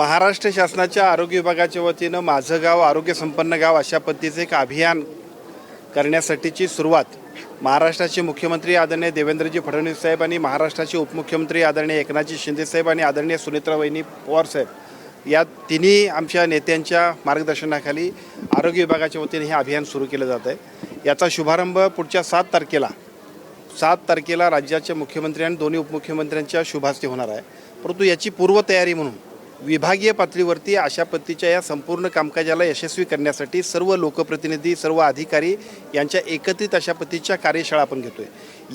महाराष्ट्र शासनाच्या आरोग्य विभागाच्या वतीनं माझं गाव आरोग्य संपन्न गाव अशा पद्धतीचे एक अभियान करण्यासाठीची सुरुवात महाराष्ट्राचे मुख्यमंत्री आदरणीय देवेंद्रजी फडणवीस साहेब आणि महाराष्ट्राचे उपमुख्यमंत्री आदरणीय एकनाथजी शिंदे साहेब आणि आदरणीय सुनेत्रा वहिनी पवार साहेब या तिन्ही आमच्या नेत्यांच्या मार्गदर्शनाखाली आरोग्य विभागाच्या वतीने हे अभियान सुरू केलं जात आहे। याचा शुभारंभ पुढच्या 7 तारखेला राज्याचे मुख्यमंत्री आणि दोन्ही उपमुख्यमंत्र्यांच्या शुभास्ते होणार आहे। परंतु याची पूर्वतयारी म्हणून विभागीय पातळीवरती अशा पद्धतीच्या या संपूर्ण कामकाजाला यशस्वी करण्यासाठी सर्व लोकप्रतिनिधी सर्व अधिकारी यांच्या एकत्रित अशा पद्धतीच्या कार्यशाळा आपण घेतोय।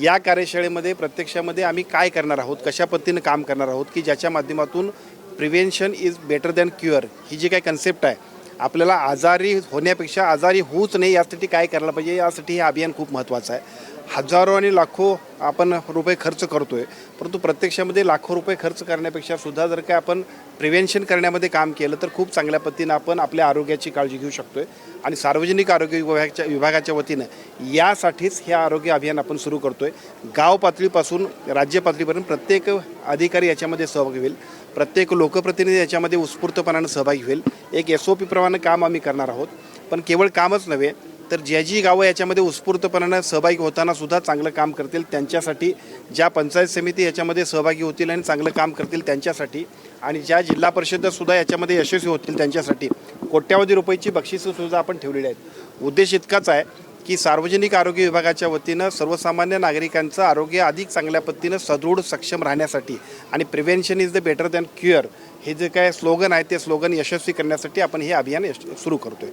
या कार्यशाळेमध्ये प्रत्यक्षामध्ये आम्ही काय करणार आहोत, कशा पद्धतीने काम करणार आहोत की ज्याच्या माध्यमातून prevention is better than cure ही जी काही कन्सेप्ट आहे, आपल्याला आजारी होण्यापेक्षा आजारी होऊच नाही यासाठी काय करायला पाहिजे, यासाठी हे अभियान खूप महत्त्वाचं आहे। हजारो आणि लाखो आपण रुपये खर्च करतोय, परंतु प्रत्यक्षामध्ये लाखो रुपये खर्च करण्यापेक्षा सुद्धा जर काय आपण प्रिव्हेन्शन करण्यामध्ये काम केलं तर खूप चांगल्या पद्धतीनं आपण आपल्या आरोग्याची काळजी घेऊ शकतोय। आणि सार्वजनिक आरोग्य विभागाच्या वतीनं यासाठीच हे आरोग्य अभियान आपण सुरू करतोय। गाव पातळीपासून राज्य पातळीपर्यंत प्रत्येक अधिकारी याच्यामध्ये सहभागी होईल, प्रत्येक लोकप्रतिनिधी याच्यामध्ये उत्स्फूर्तपणानं सहभागी होईल। एक SOP प्रमाणे काम आम्ही करणार आहोत, पण केवळ कामच नव्हे तर जी गावं याच्यामध्ये उत्स्फूर्तपणानं सहभागी होताना सुद्धा चांगलं काम करतील त्यांच्यासाठी, ज्या पंचायत समिती याच्यामध्ये सहभागी होतील आणि चांगलं काम करतील त्यांच्यासाठी, आणि ज्या जिल्हा परिषदसुद्धा याच्यामध्ये यशस्वी होतील त्यांच्यासाठी कोट्यावधी रुपयाची बक्षिसंसुद्धा आपण ठेवलेली आहेत। उद्देश इतकाच आहे की सार्वजनिक आरोग्य विभागाच्या वतीनं सर्वसामान्य नागरिकांचं आरोग्य अधिक चांगल्या पद्धतीनं सदृढ सक्षम राहण्यासाठी आणि prevention is the better than cure हे जे काय स्लोगन आहे ते स्लोगन यशस्वी करण्यासाठी आपण हे अभियान सुरू करतोय।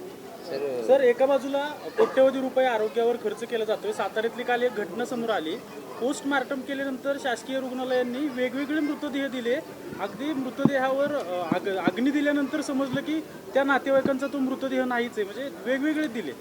सर, एका बाजूला कोट्यवधी रुपये आरोग्यावर खर्च केला जातोय। साताऱ्यातली काल एक घटना समोर आली, पोस्टमार्टम केल्यानंतर शासकीय रुग्णालयांनी वेगवेगळे मृतदेह दिले। अगदी मृतदेहावर अग्नी दिल्यानंतर समजलं की त्या नातेवाईकांचा तो मृतदेह नाहीच आहे, म्हणजे वेगवेगळे दिले।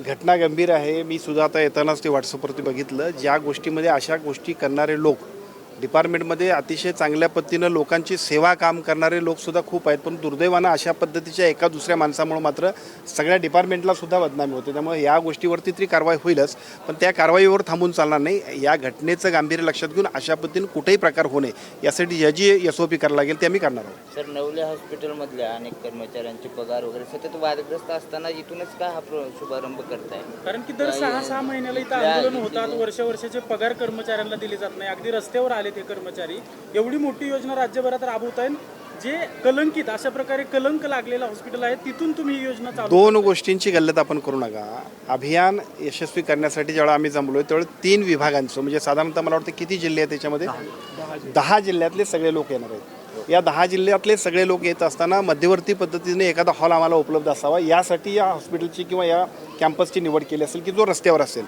घटना गंभीर आहे। मी सुद्धा आता येतानाच ते व्हॉट्सअपवरती बघितलं, ज्या गोष्टीमध्ये अशा गोष्टी करणारे लोक डिपार्टमेंटमध्ये अतिशय चांगल्या पद्धतीनं लोकांची सेवा काम करणारे लोकसुद्धा खूप आहेत, पण दुर्दैवानं अशा पद्धतीच्या एका दुसऱ्या माणसामुळे मात्र सगळ्या डिपार्टमेंटला सुद्धा बदनामी होते। त्यामुळे या गोष्टीवरती तरी कारवाई होईलच, पण त्या कारवाईवर थांबून चालणार नाही। या घटनेचं गांभीर्य लक्षात घेऊन अशा पद्धतीने कुठेही प्रकार होऊ नये यासाठी जी SOP करायला लागेल ते आम्ही करणार आहोत। सर, नवले हॉस्पिटलमधल्या अनेक कर्मचाऱ्यांचे पगार वगैरे सतत वादग्रस्त असताना इथूनच का हा शुभारंभ करताय? कारण की दर 6 महिन्याला इथं आंदोलन होतात, वर्षाचे पगार कर्मचाऱ्यांना दिले जात नाही, अगदी रस्त्यावर आले ते कर्मचारी। एवढी मोठी योजना राज्यभरात राबवताय, जे कलंकित अशा प्रकारे कलंक लागलेलं हॉस्पिटल आहे तिथून तुम्ही ही योजना चालू। दोन गोष्टींची गल्लत आपण करू नका। अभियान यशस्वी करण्यासाठी ज्यावेळेला आम्ही जमलोय त्यावेळी 3 विभागांचं म्हणजे साधारणतः मला वाटतं किती जिल्हे आहेत त्याच्यामध्ये 10 जिल्ह्यातले सगळे लोक येणार आहेत। या 10 जिल्ह्यातले सगळे लोक येत असताना मध्यवर्ती पद्धतीने एखादा हॉल आम्हाला उपलब्ध असावा, यासाठी या हॉस्पिटलची किंवा या कॅम्पसची निवड केली असेल की जो रस्त्यावर असेल।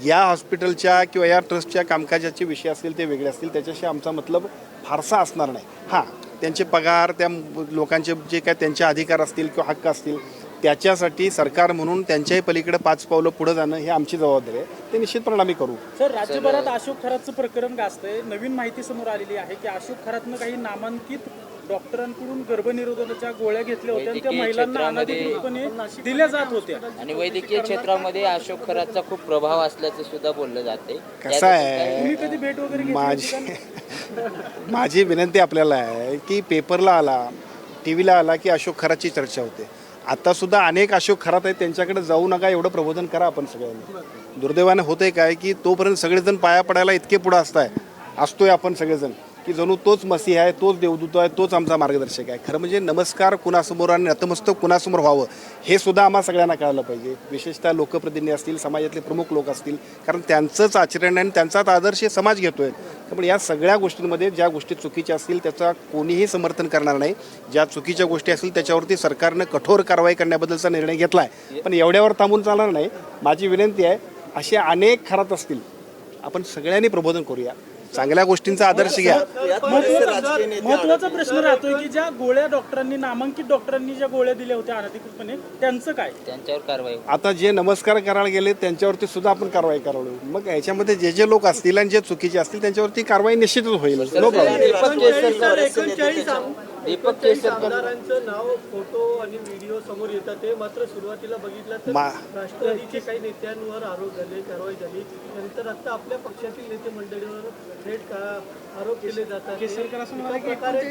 या हॉस्पिटलच्या किंवा या ट्रस्टच्या कामकाजाचे विषय असतील ते वेगळे असतील, त्याच्याशी आमचा मतलब फारसा असणार नाही। हां, त्यांचे पगार, त्या लोकांचे जे काय त्यांचे अधिकार असतील किंवा हक्क असतील त्याच्यासाठी सरकार म्हणून त्यांच्याही पलीकडे 5 पावलं पुढे जाणं ही आमची जबाबदारी आहे, ते निश्चितपणे आम्ही करू। सर, राज्यभरात अशोक खरातचं प्रकरण गाजतंय। नवीन माहिती समोर आलेली आहे की अशोक खरातनं काही नामांकित डॉक्टरांकडून गर्भनिरोधकाच्या गोळ्या घेतल्या होत्या आणि त्या महिलांना अनाधिकृतपणे दिल्या जात होत्या, आणि वैद्यकीय क्षेत्रामध्ये अशोक खरातचा खूप प्रभाव असल्याचं सुद्धा बोललं जाते। कसं आहे, तुम्ही कधी भेट वगैरे माझी विनंती आपल्याला आहे की पेपरला आला, TV ला आला की अशोक खरातची चर्चा होते। आता सुद्धा अनेक अशोक खरात आहेत, त्यांच्याकडे जाऊ नका एवढं प्रबोधन करा आपण सगळ्यांनी। दुर्दैवाने होतंय काय की तोपर्यंत सगळेजण पाया पडायला इतके पुढे असतोय आपण सगळेजण की जणू तोच मसीह आहे, तोच देवदूत आहे, तोच आमचा मार्गदर्शक आहे। खरं म्हणजे नमस्कार कुणासमोर आणि नतमस्तक कुणासमोर व्हावं हे सुद्धा आम्हा सगळ्यांना कळलं पाहिजे, विशेषतः लोकप्रतिनिधी असतील, समाजातले प्रमुख लोक असतील, कारण त्यांचंच आचरण आणि त्यांचाच आदर्श समाज घेतोय। त्यामुळे या सगळ्या गोष्टींमध्ये ज्या गोष्टी चुकीच्या असतील त्याचा कोणीही समर्थन करणार नाही। ज्या चुकीच्या गोष्टी असतील त्याच्यावरती सरकारनं कठोर कारवाई करण्याबद्दलचा निर्णय घेतला आहे, पण एवढ्यावर थांबून चालणार नाही। माझी विनंती आहे, असे अनेक खरात असतील, आपण सगळ्यांनी प्रबोधन करूया, चांगल्या गोष्टींचा आदर्श घ्या। महत्वाचा प्रश्न राहतोय की ज्या गोळ्या डॉक्टरांनी, नामांकित डॉक्टरांनी ज्या गोळ्या दिल्या होत्या अनधिकृतपणे, त्यांचं काय? त्यांच्यावर कारवाई आता जे नमस्कार करायला गेले त्यांच्यावरती सुद्धा आपण कारवाई करावी। मग याच्यामध्ये जे लोक असतील आणि जे चुकीचे असतील त्यांच्यावरती कारवाई निश्चितच होईल। दीपक केसरकर आमदारांचं नाव फोटो आणि व्हिडिओ समोर येतात ते मात्र सुरुवातीला बघितलं तर राष्ट्रवादीचे काही नेत्यांवर आरोप झाले, कारवाई झाली. नंतर आता आपल्या पक्षातील नेते मंडळीवर थेट आरोप केले जातात.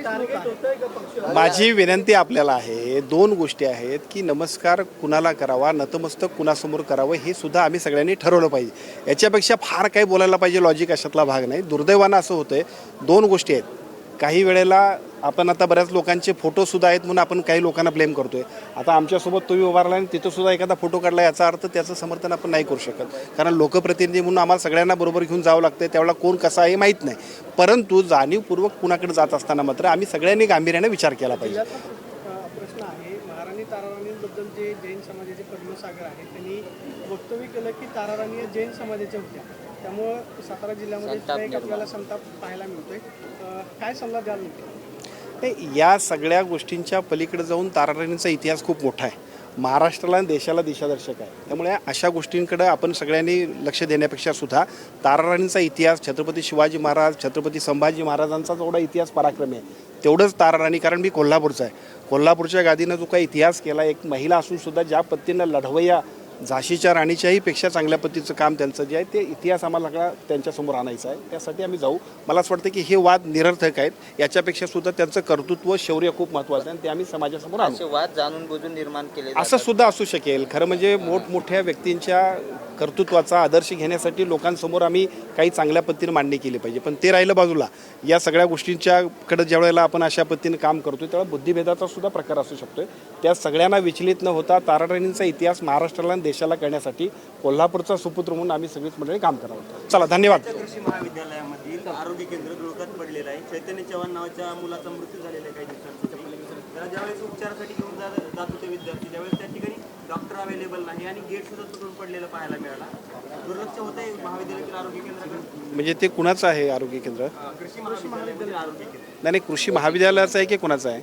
टार्गेट होतंय का पक्ष? माझी विनंती आपल्याला आहे, दोन गोष्टी आहेत की नमस्कार कुणाला करावा, नतमस्तक कुणासमोर करावं हे सुद्धा आम्ही सगळ्यांनी ठरवलं पाहिजे. याच्यापेक्षा फार काही बोलायला पाहिजे लॉजिक अशातला भाग नाही. दुर्दैवानं असं होतंय, दोन गोष्टी आहेत. काही वेळेला आपण आता बऱ्याच लोकांचे फोटोसुद्धा आहेत म्हणून आपण काही लोकांना ब्लेम करतोय. आता आमच्यासोबत तुम्ही उभारला आणि तिथं सुद्धा एखादा फोटो काढला याचा अर्थ त्याचं समर्थन आपण नाही करू शकत, कारण लोकप्रतिनिधी म्हणून आम्हाला सगळ्यांना बरोबर घेऊन जावं लागतं. त्यावेळेला कोण कसा आहे माहीत नाही. परंतु जाणीवपूर्वक कुणाकडे जात असताना मात्र आम्ही सगळ्यांनी गांभीर्याने विचार केला पाहिजे. प्रश्न आहे, महाराणी ताराराणींबद्दल जे जैन समाजाचे पद्मसागर आहेत त्यांनी वक्तव्य केलं की ताराराणी या जैन समाजाच्या होत्या, त्यामुळं सातारा जिल्ह्यामध्ये एक आपल्याला संताप पाहायला मिळतोय. काय सल्ला द्याल? या सगळ्या गोष्टींच्या पलीकडे जाऊन ताराराणींचा इतिहास खूप मोठा आहे. महाराष्ट्राला आणि देशाला दिशादर्शक आहे. त्यामुळे अशा गोष्टींकडे आपण सगळ्यांनी लक्ष देण्यापेक्षा सुद्धा ताराराणींचा इतिहास, छत्रपती शिवाजी महाराज, छत्रपती संभाजी महाराजांचा जेवढा इतिहास पराक्रमी आहे तेवढंच ताराराणी. कारण मी कोल्हापूरचा आहे. कोल्हापूरच्या गादीनं जो काही इतिहास केला, एक महिला असून सुद्धा ज्या पद्धतीनं लढवय्या झाशीच्या राणीच्याही पेक्षा चांगल्या पद्धतीचं काम त्यांचं जे आहे ते इतिहास आम्हाला सगळा त्यांच्यासमोर आणायचा आहे. त्यासाठी आम्ही जाऊ. मला असं वाटतं की हे वाद निरर्थक आहेत. याच्यापेक्षा सुद्धा त्यांचं कर्तृत्व, शौर्य खूप महत्त्वाचं आहे आणि ते आम्ही समाजासमोर आणू. असे वाद जाणून बुजून निर्माण केले असं सुद्धा असू शकेल. खरं म्हणजे मोठमोठ्या व्यक्तींच्या कर्तृत्वाचा आदर्श घेण्यासाठी लोकांसमोर आम्ही काही चांगल्या पद्धतीने मांडणी केली पाहिजे. पण ते राहिलं बाजूला. या सगळ्या गोष्टींच्याकडे ज्या वेळेला आपण अशा पद्धतीने काम करतो त्यावेळेला बुद्धिभेदाचा सुद्धा प्रकार असू शकतो. त्या सगळ्यांना विचलित न होता ताराराणींचा इतिहास महाराष्ट्राला आणि देशाला कळण्यासाठी कोल्हापूरचा सुपुत्र म्हणून आम्ही सगळीच मंडळी काम करावं. चला, धन्यवाद. कृषी महाविद्यालयामधील आरोग्य केंद्र धुळकात पडलेलं आहे. चैतन्य चव्हाण नावाच्या मुलाचा मृत्यू झालेला आहे काही दिवसांपूर्वी. त्याला ज्यावेळेस उपचारासाठी घेऊन जात होते विद्यार्थी त्यावेळेस त्या ठिकाणी डॉक्टर अवेलेबल नाही आणि गेट सुद्धा तुटून पडलेलं पाहायला मिळाला. दुर्लक्ष होत आहे महाविद्यालयातील आरोग्य केंद्राकडे. म्हणजे ते कुणाचं आहे आरोग्य केंद्र? कृषी महाविद्यालयातील आरोग्य केंद्र. नाही, कृषी महाविद्यालयाचं आहे की कुणाचं आहे?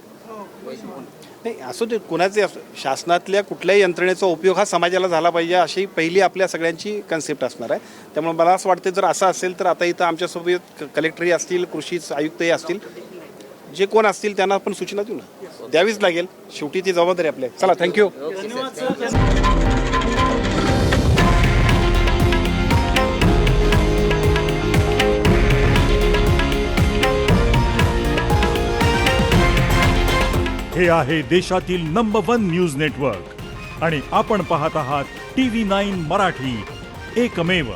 नाही, असं ते कुणाचे असो. शासनातल्या कुठल्याही यंत्रणेचा उपयोग हा समाजाला झाला पाहिजे अशी पहिली आपल्या सगळ्यांची कन्सेप्ट असणार आहे. त्यामुळे मला असं वाटतं जर असं असेल तर आता इथं आमच्यासोबत कलेक्टरही असतील, कृषी आयुक्तही असतील, जे कोण असतील त्यांना आपण सूचना देऊ ना, द्यावीच लागेल. शेवटी ती जबाबदारी आपली आहे. चला, थँक्यू. हे आहे देशातील नंबर 1 न्यूज नेटवर्क आणि आपण पाहत आहात TV9 मराठी, एकमेव.